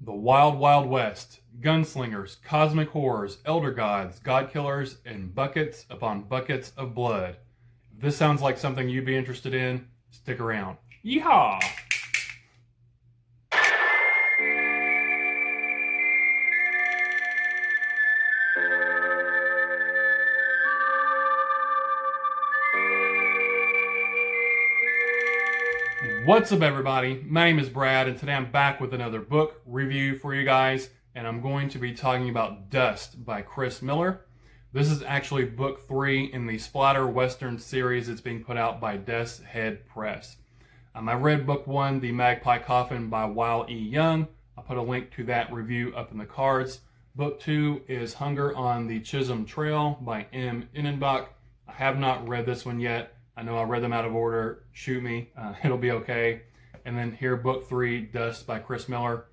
The Wild Wild West, gunslingers, cosmic horrors, elder gods, god killers, and buckets upon buckets of blood. If this sounds like something you'd be interested in, stick around. Yeehaw! What's up, everybody? My name is Brad, and today I'm back with another book review for you guys, and I'm going to be talking about Dust by Chris Miller. This is actually book 3 in the Splatter Western series that's being put out by Death's Head Press. I read book 1, The Magpie Coffin by Weil E. Young. I'll put a link to that review up in the cards. Book 2 is Hunger on the Chisholm Trail by M. Innenbach. I have not read this one yet. I know I read them out of order. Shoot me. It'll be okay. And then here, book 3, Dust by Chris Miller.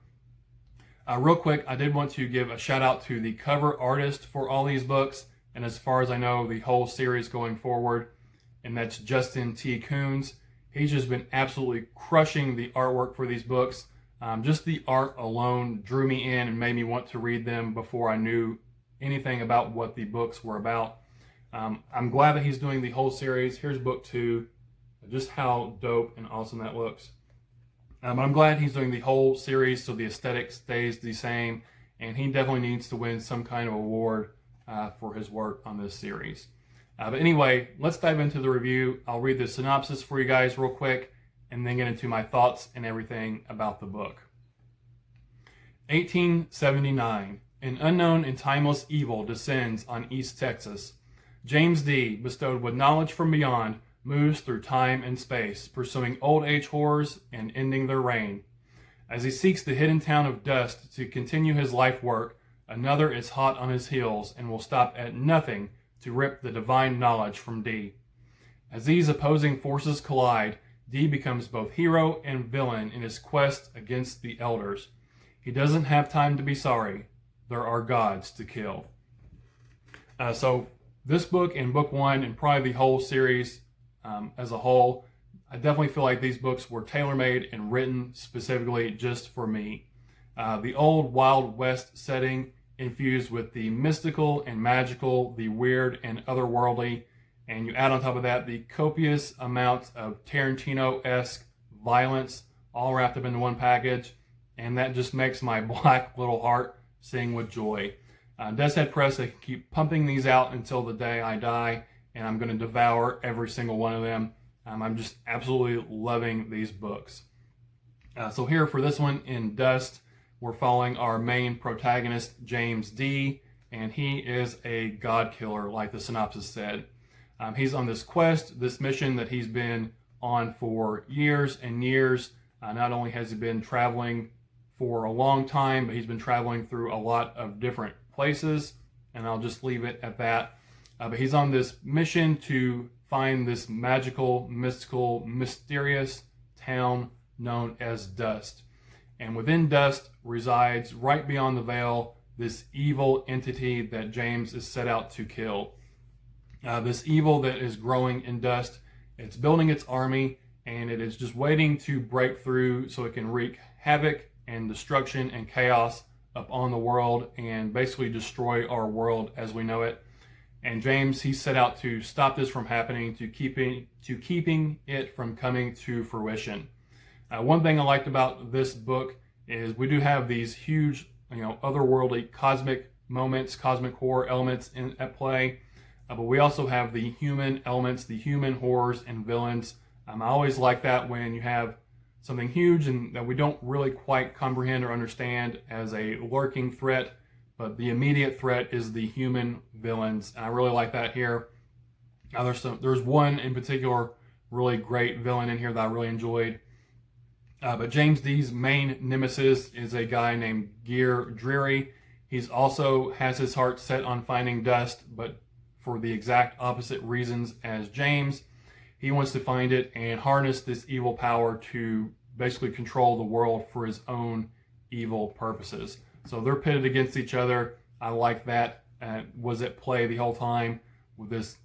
Real quick, I did want to give a shout out to the cover artist for all these books. And as far as I know, the whole series going forward. And that's Justin T. Coons. He's just been absolutely crushing the artwork for these books. Just the art alone drew me in and made me want to read them before I knew anything about what the books were about. I'm glad that he's doing the whole series. Here's book 2, just how dope and awesome that looks. But I'm glad he's doing the whole series so the aesthetic stays the same, and he definitely needs to win some kind of award for his work on this series. But anyway, let's dive into the review. I'll read the synopsis for you guys real quick, and then get into my thoughts and everything about the book. 1879. An unknown and timeless evil descends on East Texas. James D., bestowed with knowledge from beyond, moves through time and space, pursuing old age horrors and ending their reign. As he seeks the hidden town of Dust to continue his life work, another is hot on his heels and will stop at nothing to rip the divine knowledge from D. As these opposing forces collide, D becomes both hero and villain in his quest against the elders. He doesn't have time to be sorry. There are gods to kill. This book and book 1 and probably the whole series as a whole, I definitely feel like these books were tailor-made and written specifically just for me. The old Wild West setting infused with the mystical and magical, the weird and otherworldly, and you add on top of that the copious amounts of Tarantino-esque violence all wrapped up into one package, and that just makes my black little heart sing with joy. Death's Head Press, they can keep pumping these out until the day I die, and I'm going to devour every single one of them. I'm just absolutely loving these books. So here for this one in Dust, we're following our main protagonist, James D., and he is a god killer, like the synopsis said. He's on this quest, this mission that he's been on for years and years. Not only has he been traveling for a long time, but he's been traveling through a lot of different places, and I'll just leave it at that. But he's on this mission to find this magical, mystical, mysterious town known as Dust. And within Dust resides, right beyond the veil, this evil entity that James is set out to kill. This evil that is growing in Dust, it's building its army, and it is just waiting to break through so it can wreak havoc and destruction and chaos up on the world and basically destroy our world as we know it. And James, he set out to stop this from happening, to keeping it from coming to fruition. One thing I liked about this book is we do have these huge, otherworldly cosmic moments, cosmic horror elements at play, but we also have the human elements, the human horrors and villains. I always like that when you have something huge and that we don't really quite comprehend or understand as a lurking threat, but the immediate threat is the human villains, and I really like that here. There's one in particular really great villain in here that I really enjoyed. But James D's main nemesis is a guy named Gear Dreary. He's also has his heart set on finding Dust, but for the exact opposite reasons as James. He wants to find it and harness this evil power to basically control the world for his own evil purposes. So they're pitted against each other. I like that. Was at play the whole time with this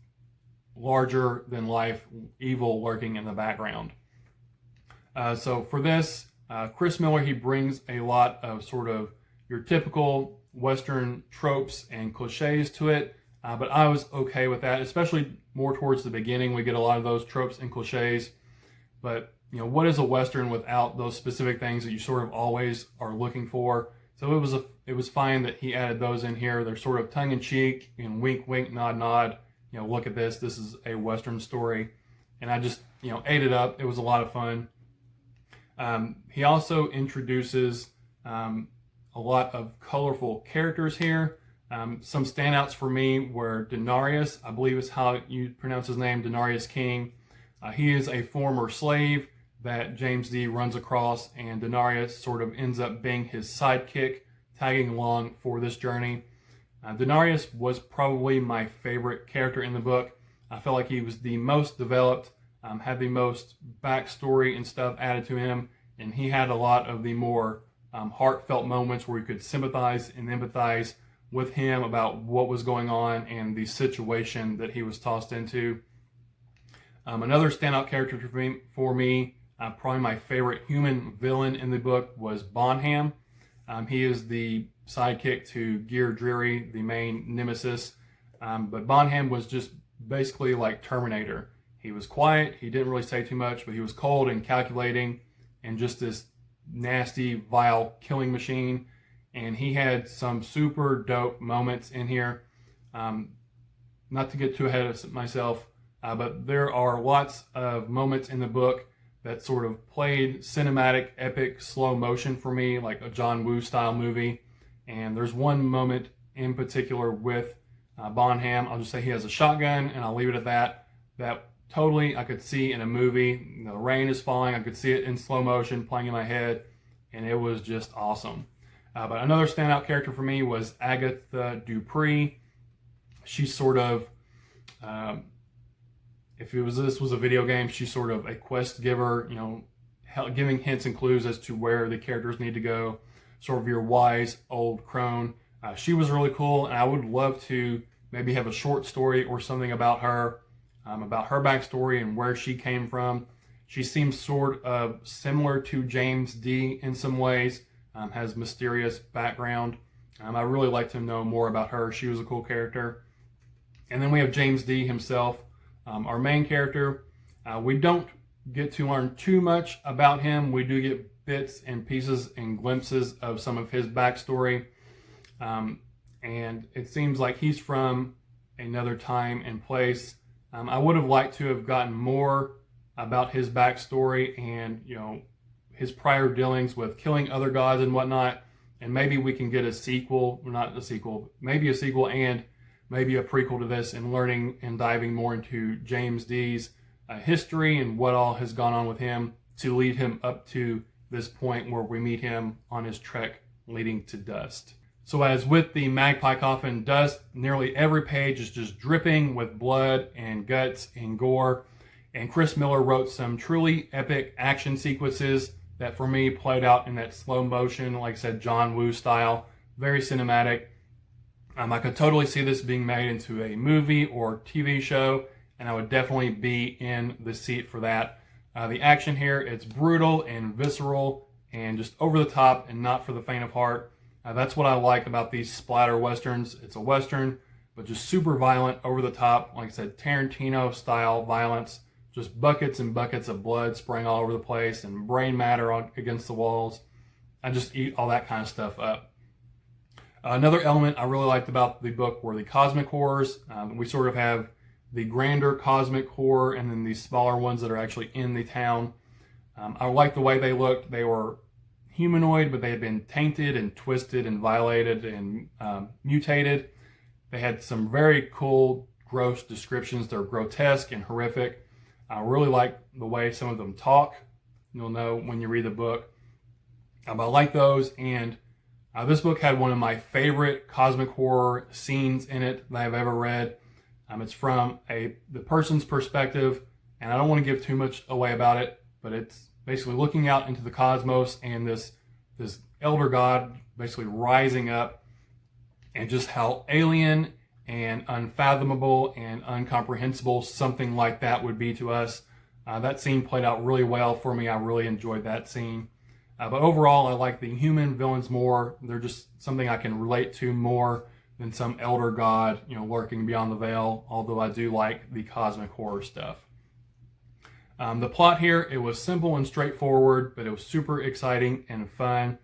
larger than life evil lurking in the background. So for this, Chris Miller, he brings a lot of sort of your typical Western tropes and cliches to it, but I was okay with that, especially more towards the beginning. We get a lot of those tropes and cliches, but you know, what is a Western without those specific things that you sort of always are looking for? So it was fine that he added those in here. They're sort of tongue-in-cheek and wink, wink, nod, nod. You know, look at this. This is a Western story. And I just, you know, ate it up. It was a lot of fun. He also introduces a lot of colorful characters here. Some standouts for me were Denarius, I believe is how you pronounce his name, Denarius King. He is a former slave that James D. runs across, and Denarius sort of ends up being his sidekick, tagging along for this journey. Denarius was probably my favorite character in the book. I felt like he was the most developed, had the most backstory and stuff added to him, and he had a lot of the more heartfelt moments where you could sympathize and empathize with him about what was going on and the situation that he was tossed into. Another standout character for me, probably my favorite human villain in the book, was Bonham. He is the sidekick to Gear Dreary, the main nemesis. But Bonham was just basically like Terminator. He was quiet, he didn't really say too much, but he was cold and calculating and just this nasty, vile killing machine. And he had some super dope moments in here. Not to get too ahead of myself, but there are lots of moments in the book that sort of played cinematic, epic, slow motion for me, like a John Woo style movie. And there's one moment in particular with Bonham. I'll just say he has a shotgun, and I'll leave it at that. That totally I could see in a movie. You know, the rain is falling. I could see it in slow motion playing in my head, and it was just awesome. But another standout character for me was Agatha Dupree. She's sort of, if this was a video game, she's sort of a quest giver, you know, giving hints and clues as to where the characters need to go. Sort of your wise old crone. She was really cool, and I would love to maybe have a short story or something about her backstory and where she came from. She seems sort of similar to James D. in some ways, has mysterious background. I really like to know more about her. She was a cool character. And then we have James D. himself, our main character. We don't get to learn too much about him. We do get bits and pieces and glimpses of some of his backstory. And it seems like he's from another time and place. I would have liked to have gotten more about his backstory and, you know, his prior dealings with killing other gods and whatnot. And maybe we can get a sequel, not a sequel, maybe a sequel and maybe a prequel to this, and learning and diving more into James D's history and what all has gone on with him to lead him up to this point where we meet him on his trek leading to Dust. So as with the Magpie Coffin, Dust, nearly every page is just dripping with blood and guts and gore. And Chris Miller wrote some truly epic action sequences that for me played out in that slow motion, like I said, John Woo style, very cinematic. I could totally see this being made into a movie or TV show, and I would definitely be in the seat for that. The action here, it's brutal and visceral and just over the top and not for the faint of heart. That's what I like about these splatter westerns. It's a western, but just super violent, over the top. Like I said, Tarantino style violence, just buckets and buckets of blood spraying all over the place and brain matter against the walls. I just eat all that kind of stuff up. Another element I really liked about the book were the cosmic horrors. We sort of have the grander cosmic horror and then these smaller ones that are actually in the town. I liked the way they looked. They were humanoid, but they had been tainted and twisted and violated and mutated. They had some very cool, gross descriptions. They're grotesque and horrific. I really like the way some of them talk. You'll know when you read the book. But I like those, and this book had one of my favorite cosmic horror scenes in it that I've ever read. It's from the person's perspective, and I don't want to give too much away about it, but it's basically looking out into the cosmos and this elder god basically rising up, and just how alien and unfathomable and incomprehensible something like that would be to us. That scene played out really well for me. I really enjoyed that scene. But overall, I like the human villains more. They're just something I can relate to more than some elder god, lurking beyond the veil, although I do like the cosmic horror stuff. The plot here, it was simple and straightforward, but it was super exciting and fun.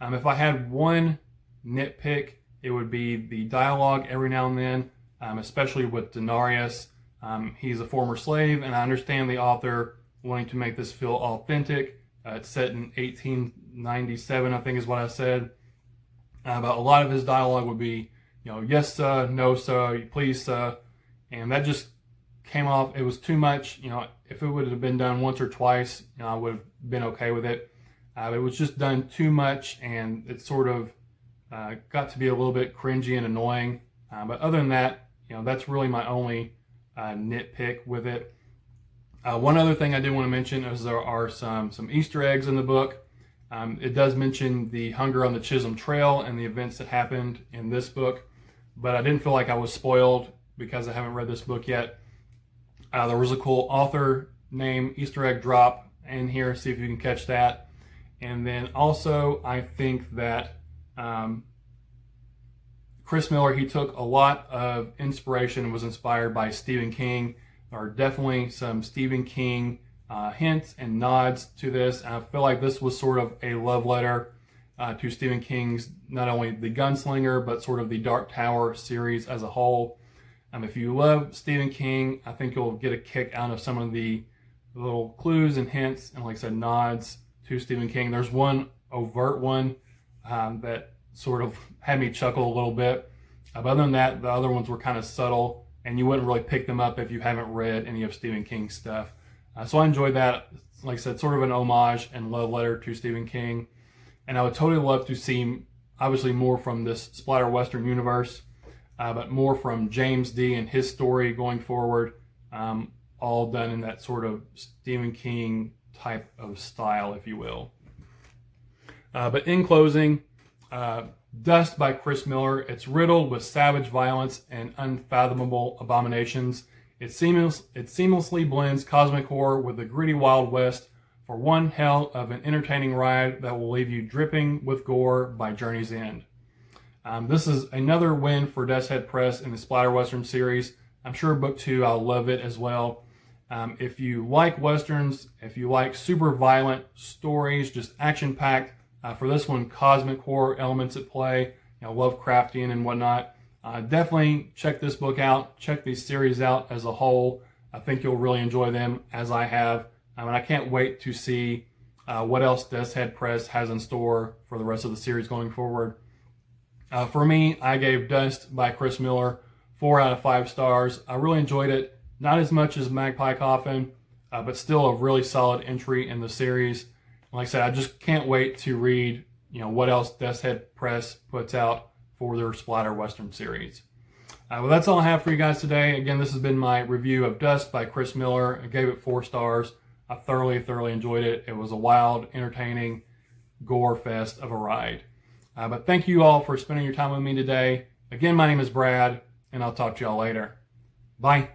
If I had one nitpick, it would be the dialogue every now and then, especially with Denarius. He's a former slave, and I understand the author wanting to make this feel authentic. It's set in 1897, I think is what I said. But a lot of his dialogue would be, yes, sir, no, sir, please, sir. And that just came off, it was too much. If it would have been done once or twice, I would have been okay with it. It was just done too much, and it sort of got to be a little bit cringy and annoying. But other than that, that's really my only nitpick with it. One other thing I did want to mention is there are some Easter eggs in the book. It does mention the Hunger on the Chisholm Trail and the events that happened in this book, but I didn't feel like I was spoiled because I haven't read this book yet. There was a cool author name Easter egg drop in here, see if you can catch that. And then also, I think that Chris Miller, he took a lot of inspiration and was inspired by Stephen King. There are definitely some Stephen King hints and nods to this. And I feel like this was sort of a love letter to Stephen King's, not only The Gunslinger, but sort of the Dark Tower series as a whole. If you love Stephen King, I think you'll get a kick out of some of the little clues and hints and, like I said, nods to Stephen King. There's one overt one that sort of had me chuckle a little bit. But other than that, the other ones were kind of subtle, and you wouldn't really pick them up if you haven't read any of Stephen King's stuff. So I enjoyed that. Like I said, sort of an homage and love letter to Stephen King. And I would totally love to see, obviously, more from this Splatter Western universe, but more from James D. and his story going forward, all done in that sort of Stephen King type of style, if you will. But in closing, Dust by Chris Miller, it's riddled with savage violence and unfathomable abominations. It seamlessly blends cosmic horror with the gritty Wild West for one hell of an entertaining ride that will leave you dripping with gore by journey's end. This is another win for Death's Head Press in the Splatter Western series. I'm sure book 2, I'll love it as well. If you like Westerns, if you like super violent stories, just action-packed, for this one, cosmic horror elements at play, Lovecraftian and whatnot, definitely check this book out. Check these series out as a whole. I think you'll really enjoy them, as I have. And I can't wait to see what else Death's Head Press has in store for the rest of the series going forward. For me, I gave Dust by Chris Miller 4 out of 5 stars. I really enjoyed it. Not as much as Magpie Coffin, but still a really solid entry in the series. Like I said, I just can't wait to read, what else Death's Head Press puts out for their Splatter Western series. Well, that's all I have for you guys today. Again, this has been my review of Dust by Chris Miller. I gave it 4 stars. I thoroughly enjoyed it. It was a wild, entertaining, gore fest of a ride. But thank you all for spending your time with me today. Again, my name is Brad, and I'll talk to y'all later. Bye.